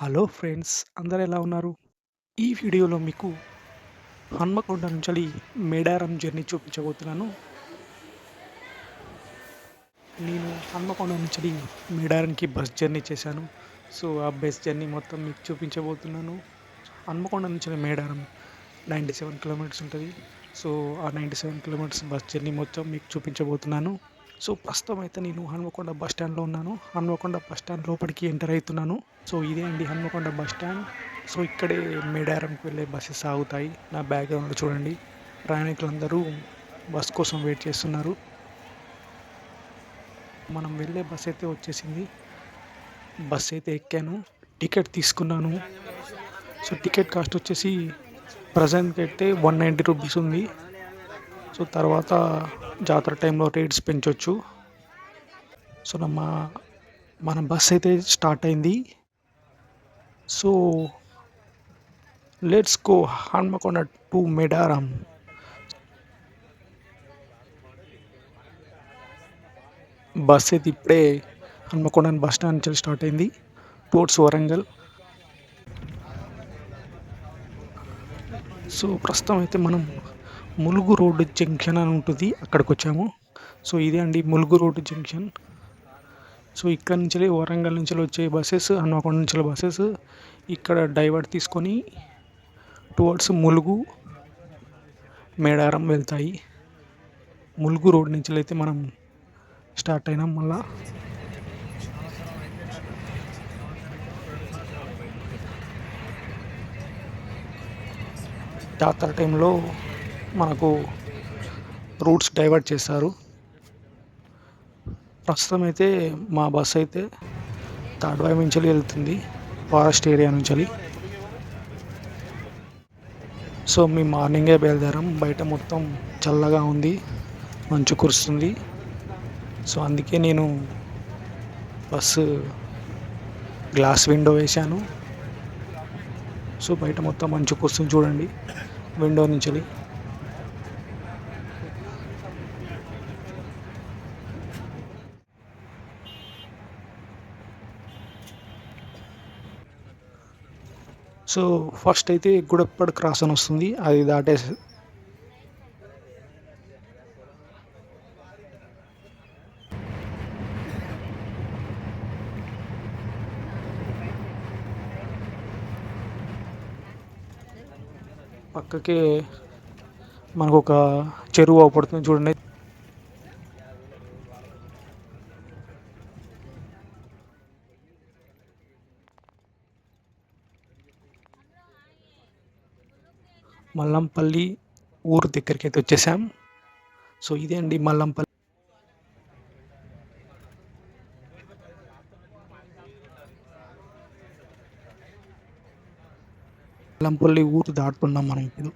Hello friends, అందరూ ఎలా ఉన్నారు? ఈ వీడియోలో మీకు హన్మకొండ నుంచెల్లి మేడారం జర్నీ చూపించబోతున్నాను. నేను హన్మకొండ నుంచెల్లి మేడారంకి బస్ జర్నీ చేశాను. సో, ఆ బస్ జర్నీ మొత్తం మీకు చూపించబోతున్నాను. హన్మకొండ నుంచెల్లి మేడారం 97 కిలోమీటర్స్ ఉంటది. సో, ఆ 97 కిలోమీటర్స్ బస్ జర్నీ మొత్తం మీకు చూపించబోతున్నాను. సో, ప్రస్తుతం అయితే నేను హన్మకొండ బస్ స్టాండ్‌లో ఉన్నాను. హన్మకొండ బస్ స్టాండ్ లోపలికి ఎంటర్ అయితున్నాను. సో, ఇదే అండి హన్మకొండ బస్ స్టాండ్. సో, ఇక్కడే మేడారంకి వెళ్ళే బసెస్ ఆగుతాయి. నా బ్యాక్‌గ్రౌండ్‌లో చూడండి. ప్రయాణికులందరూ బస్ కోసం వెయిట్ చేస్తున్నారు. మనం వెళ్ళే బస్ అయితే వచ్చేసింది. బస్ అయితే ఎక్కాను. టికెట్ తీసుకున్నాను. సో, టికెట్ కాస్ట్ వచ్చేసి ప్రెజెంట్‌కి అయితే రూ. 190 ఉంది. సో, తర్వాత జాతర టైంలో రేట్స్ పెంచొచ్చు. సో, మన బస్ అయితే స్టార్ట్ అయింది. So, let's go Hanamkonda to Medaram. Bus అయితే ఇప్పుడే హన్మకొండ బస్ స్టాండ్ నుంచి స్టార్ట్ అయింది టువర్డ్స్ వరంగల్. సో, ప్రస్తుతం అయితే మనం ములుగు రోడ్ జంక్షన్ అని ఉంటుంది. అక్కడికొచ్చాము. సో, ఇదే అండి ములుగు రోడ్ జంక్షన్. సో, ఇక్కడ నుంచెల్లి వరంగల్ నుంచెల్లి వచ్చే బసెస్, హన్మకొండ నుంచెల్లి బసెస్ ఇక్కడ డైవర్ట్ తీసుకొని టువర్డ్స్ ములుగు, మేడారం వెళ్తాయి. ములుగు రోడ్ నుంచెల్లయితే మనం స్టార్ట్ అయినాం మళ్ళా. జాతర టైంలో మనకు రూట్స్ డైవర్ట్ చేస్తారు. ప్రస్తుతం అయితే మా బస్ అయితే తాడ్వాయి నుంచెల్లి వెళ్తుంది. ఫారెస్ట్ ఏరియా నుంచెల్లి. సో, మేము మార్నింగే బయలుదేరాం. బయట మొత్తం చల్లగా ఉంది. మంచు కురుస్తుంది. సో, అందుకే నేను బస్సు గ్లాస్ విండో వేశాను. సో, బయట మొత్తం మంచు కురుస్తుంది చూడండి విండో నుంచెల్లి. సో, ఫస్ట్ అయితే గుడప్పడ్ క్రాస్ అని వస్తుంది. అది దాటేసి పక్కకే మనకొక చెరువు అవుపడుతుంది చూడండి. మల్లంపల్లి ఊరు దగ్గరికైతే వచ్చేసాం. సో, ఇదే అండి మల్లంపల్లి ఊరు దాటుతున్నాం మనం ఇప్పుడు.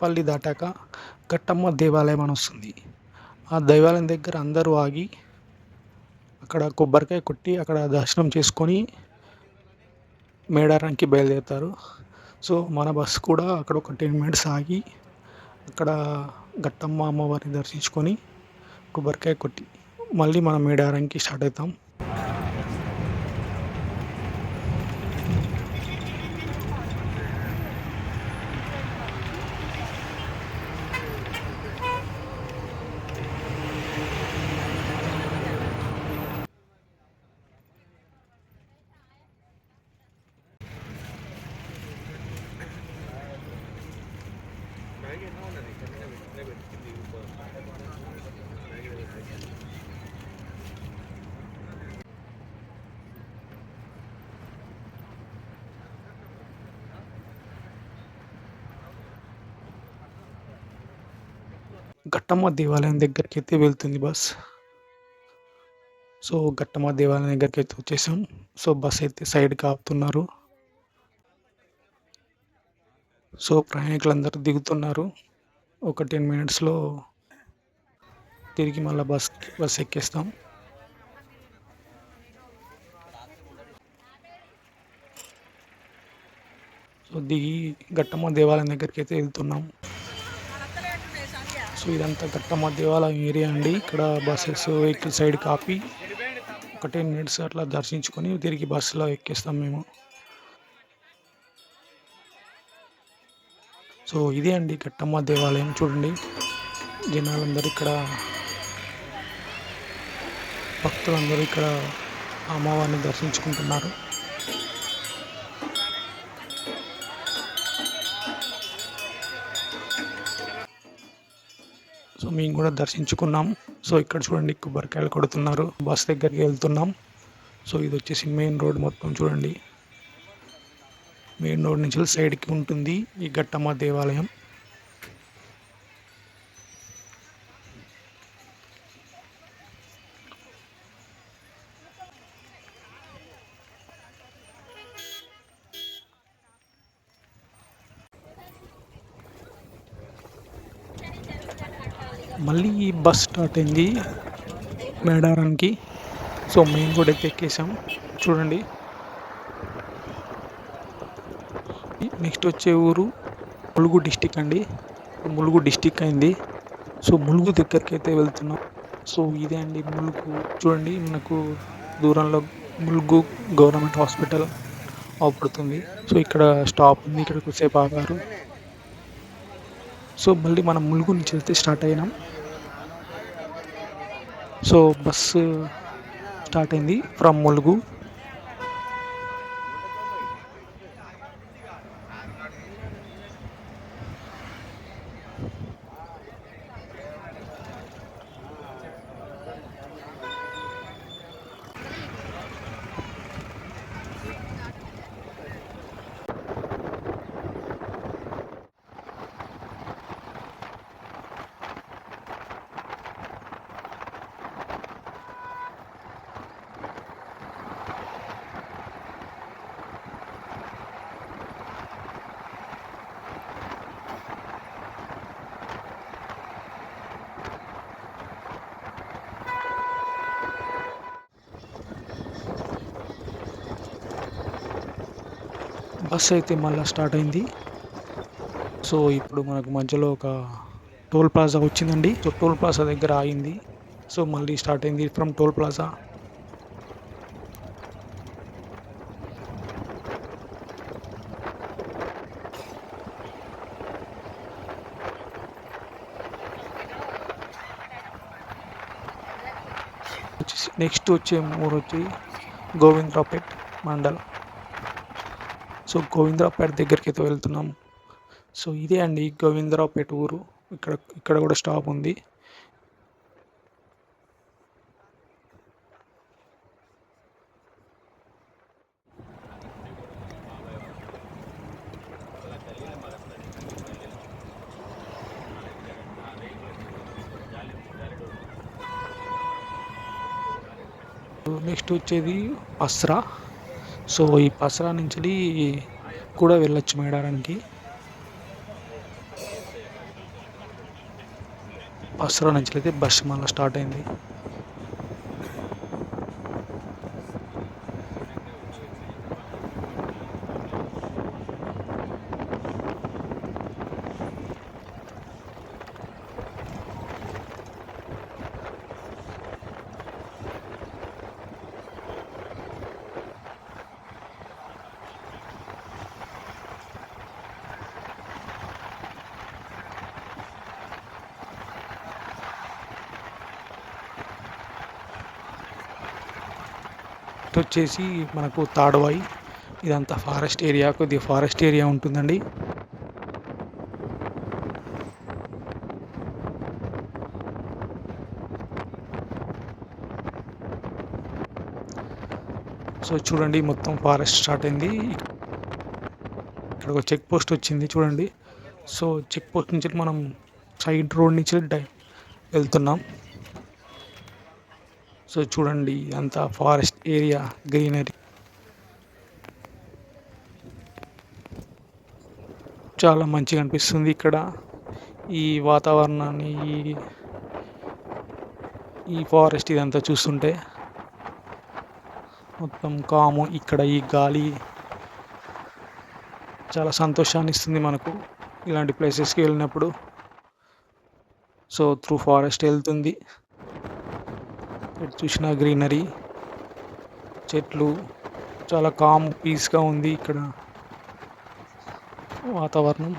పల్లి దాటాక ఘట్టమ్మ దేవాలయం అని వస్తుంది. ఆ దేవాలయం దగ్గర అందరూ ఆగి అక్కడ కొబ్బరికాయ కొట్టి అక్కడ దర్శనం చేసుకొని మేడారానికి బయలుదేరుతారు. సో, మన బస్సు కూడా అక్కడ ఒక 10 మినిట్స్ ఆగి అక్కడ ఘట్టమ్మ అమ్మవారిని దర్శించుకొని కొబ్బరికాయ కొట్టి మళ్ళీ మనం మేడారానికి స్టార్ట్ అవుతాం. ఘట్టమ్మ దేవాలయం దగ్గరికి అయితే వెళ్తుంది బస్. సో గట్టమ్మ దేవాలయం దగ్గరికి అయితే వచ్చేసాం. సో బస్ అయితే సైడ్కి ఆపుతున్నారు. సో ప్రయాణికులందరూ దిగుతున్నారు. ఒక 10 మినిట్స్లో తిరిగి మళ్ళీ బస్ ఎక్కేస్తాం. సో దిగి గట్టమ్మ దేవాలయం దగ్గరికి అయితే వెళ్తున్నాం. సో ఇదంతా గట్టమ్మ దేవాలయం ఏరియా అండి. ఇక్కడ బస్సెస్ వెహికల్ సైడ్ కాపి ఒక 10 మినిట్స్ అట్లా దర్శించుకొని తిరిగి బస్సులో ఎక్కేస్తాం మేము. సో ఇదే అండి గట్టమ్మ దేవాలయం. చూడండి జనాలందరూ ఇక్కడ, భక్తులందరూ ఇక్కడ అమ్మవారిని దర్శించుకుంటున్నారు. సో మేము కూడా దర్శించుకున్నాం. సో ఇక్కడ చూడండి కొబ్బరికాయలు కొడుతున్నారు. బస్ దగ్గరికి వెళ్తున్నాం. సో ఇది వచ్చేసి మెయిన్ రోడ్ మొత్తం చూడండి. మెయిన్ రోడ్ నుంచి సైడ్కి ఉంటుంది ఈ గట్టమ్మ దేవాలయం. మళ్ళీ బస్ స్టార్ట్ అయింది మేడారానికి. సో మేము కూడా అయితే ఎక్కేసాం. చూడండి నెక్స్ట్ వచ్చే ఊరు ములుగు డిస్టిక్ అండి. ములుగు డిస్టిక్ అయింది. సో ములుగు దగ్గరికి అయితే వెళ్తున్నాం. సో ఇదే అండి ములుగు. చూడండి మనకు దూరంలో ములుగు గవర్నమెంట్ హాస్పిటల్ అవుపడుతుంది. సో ఇక్కడ స్టాప్ ఉంది. ఇక్కడ కొద్దిసేపు ఆగారు. సో మళ్ళీ మనం ములుగు నుంచి వెళ్తే స్టార్ట్ అయినాం. సో బస్సు స్టార్ట్ అయింది ఫ్రమ్ ములుగు. బస్సు అయితే మళ్ళీ స్టార్ట్ అయింది. సో ఇప్పుడు మనకు మధ్యలో ఒక టోల్ ప్లాజా వచ్చిందండి. సో టోల్ ప్లాజా దగ్గర ఆగింది. సో మళ్ళీ స్టార్ట్ అయింది ఫ్రమ్ టోల్ ప్లాజా. నెక్స్ట్ వచ్చే ఊరు వచ్చి గోవిందరావుపేట్ మండల్. సో గోవిందరావుపేట దగ్గరికి అయితే వెళ్తున్నాం. సో ఇదే అండి గోవిందరావుపేట ఊరు. ఇక్కడ కూడా స్టాప్ ఉంది. నెక్స్ట్ వచ్చేది పస్రా. సో ఈ పస్రా నుంచి కూడా వెళ్ళొచ్చు మేడారానికి. పస్రా నుంచి అయితే బస్ మళ్ళీ స్టార్ట్ అయింది. వచ్చేసి మనకు తాడ్వాయి. ఇదంతా ఫారెస్ట్ ఏరియా, కొద్దిగా ఫారెస్ట్ ఏరియా ఉంటుందండి. సో చూడండి మొత్తం ఫారెస్ట్ స్టార్ట్ అయింది. ఇక్కడ ఒక చెక్ పోస్ట్ వచ్చింది చూడండి. సో చెక్ పోస్ట్ నుంచి మనం సైడ్ రోడ్ నుంచి వెళ్తున్నాం. సో సో చూడండి అంతా ఫారెస్ట్ ఏరియా, గ్రీనరీ చాలా మంచిగా అనిపిస్తుంది ఇక్కడ. ఈ వాతావరణాన్ని, ఈ ఫారెస్ట్ ఇదంతా చూస్తుంటే మొత్తం కాము. ఇక్కడ ఈ గాలి చాలా సంతోషాన్ని ఇస్తుంది మనకు ఇలాంటి ప్లేసెస్కి వెళ్ళినప్పుడు. సో త్రూ ఫారెస్ట్ వెళ్తుంది. ఎటు చూసినా గ్రీనరీ, చెట్లు, చాలా కామ్ పీస్గా ఉంది ఇక్కడ వాతావరణం.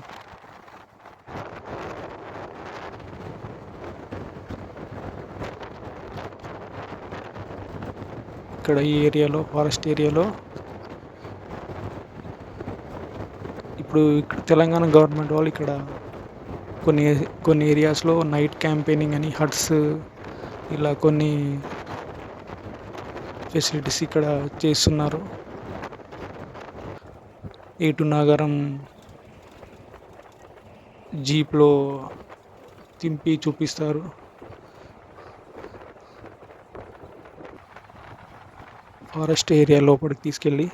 ఇక్కడ ఈ ఏరియాలో, ఫారెస్ట్ ఏరియాలో ఇప్పుడు ఇక్కడ తెలంగాణ గవర్నమెంట్ వాళ్ళు ఇక్కడ కొన్ని కొన్ని ఏరియాస్లో నైట్ క్యాంపెయినింగ్ అని హట్స్, ఇలా కొన్ని ఫెసిలిటీస్ ఇక్కడ చేస్తున్నారు. ఏటు నాగరం జీప్లో తింపి చూపిస్తారు. ఫారెస్ట్ ఏరియా లోపలికి తీసుకెళ్ళి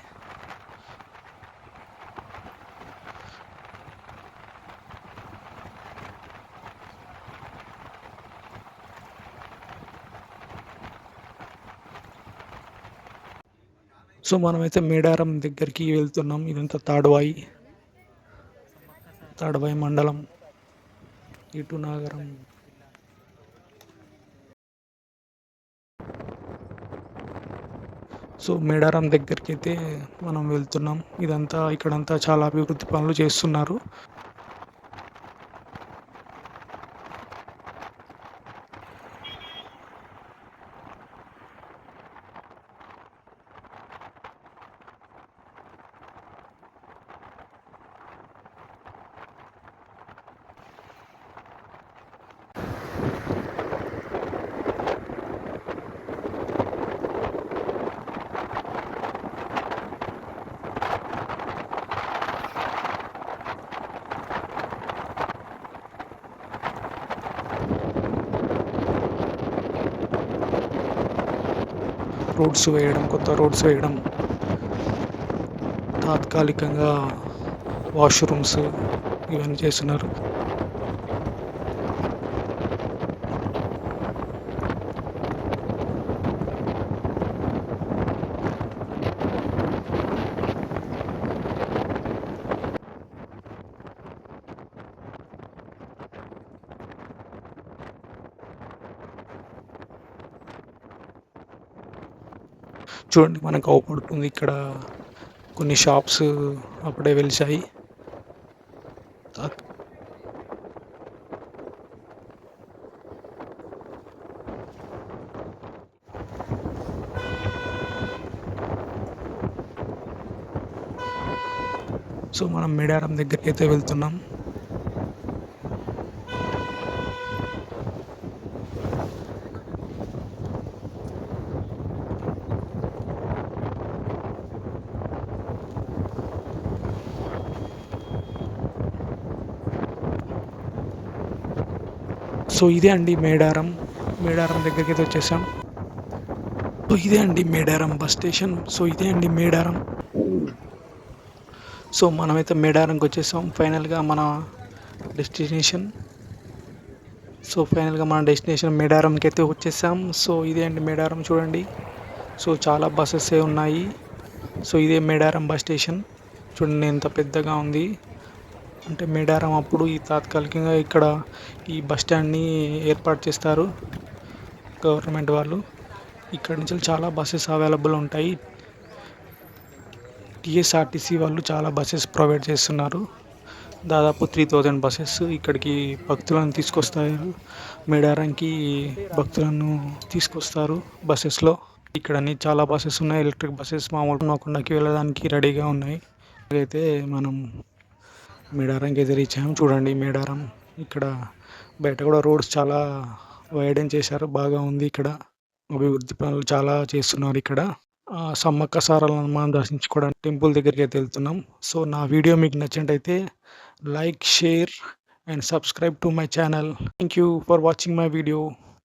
సో మనమైతే మేడారం దగ్గరికి వెళ్తున్నాం. ఇదంతా తాడ్వాయి మండలం, ఇటు నాగరం. సో మేడారం దగ్గరికి అయితే మనం వెళ్తున్నాం. ఇక్కడంతా చాలా అభివృద్ధి పనులు చేస్తున్నారు. కొత్త రోడ్స్ వేయడం, తాత్కాలికంగా వాష్రూమ్స్ ఇవన్నీ చేస్తున్నారు. చూడండి మనకు అవుపడుతుంది ఇక్కడ కొన్ని షాప్స్ అప్పుడే వెలిసాయి. సో మనం మేడారం దగ్గరికి అయితే వెళ్తున్నాం. సో ఇదే అండి మేడారం దగ్గరికి అయితే వచ్చేసాం. సో ఇదే అండి మేడారం బస్ స్టేషన్. సో ఇదే అండి మేడారం. సో మనమైతే మేడారంకి వచ్చేసాం. ఫైనల్గా మన డెస్టినేషన్ మేడారంకి అయితే వచ్చేసాం. సో ఇదే అండి మేడారం, చూడండి. సో చాలా బస్సెస్ ఉన్నాయి. సో ఇదే మేడారం బస్ స్టేషన్. చూడండి ఎంత పెద్దగా ఉంది. అంటే మేడారం అప్పుడు ఈ తాత్కాలికంగా ఇక్కడ ఈ బస్ స్టాండ్ని ఏర్పాటు చేస్తారు గవర్నమెంట్ వాళ్ళు. ఇక్కడ నుంచి చాలా బస్సెస్ అవైలబుల్ ఉంటాయి. టీఎస్ఆర్టీసీ వాళ్ళు చాలా బస్సెస్ ప్రొవైడ్ చేస్తున్నారు. దాదాపు 3000 బస్సెస్ ఇక్కడికి భక్తులను తీసుకొస్తారు. మేడారంకి భక్తులను తీసుకొస్తారు బస్సెస్లో. ఇక్కడ అన్ని చాలా బస్సెస్ ఉన్నాయి. ఎలక్ట్రిక్ బస్సెస్ మామూలు హన్మకొండకి వెళ్ళడానికి రెడీగా ఉన్నాయి. అయితే మనం మేడారంకి అయితే రీచ్ అయ్యాము. చూడండి మేడారం. ఇక్కడ బయట కూడా రోడ్స్ చాలా వైడెన్ చేశారు. బాగా ఉంది. ఇక్కడ అభివృద్ధి పనులు చాలా చేస్తున్నారు. ఇక్కడ సమ్మక్క సారలను మనం దర్శించుకోవడానికి టెంపుల్ దగ్గరికి అయితే వెళ్తున్నాం. సో నా వీడియో మీకు నచ్చినట్టయితే like, share and subscribe to my channel. Thank you for watching my video.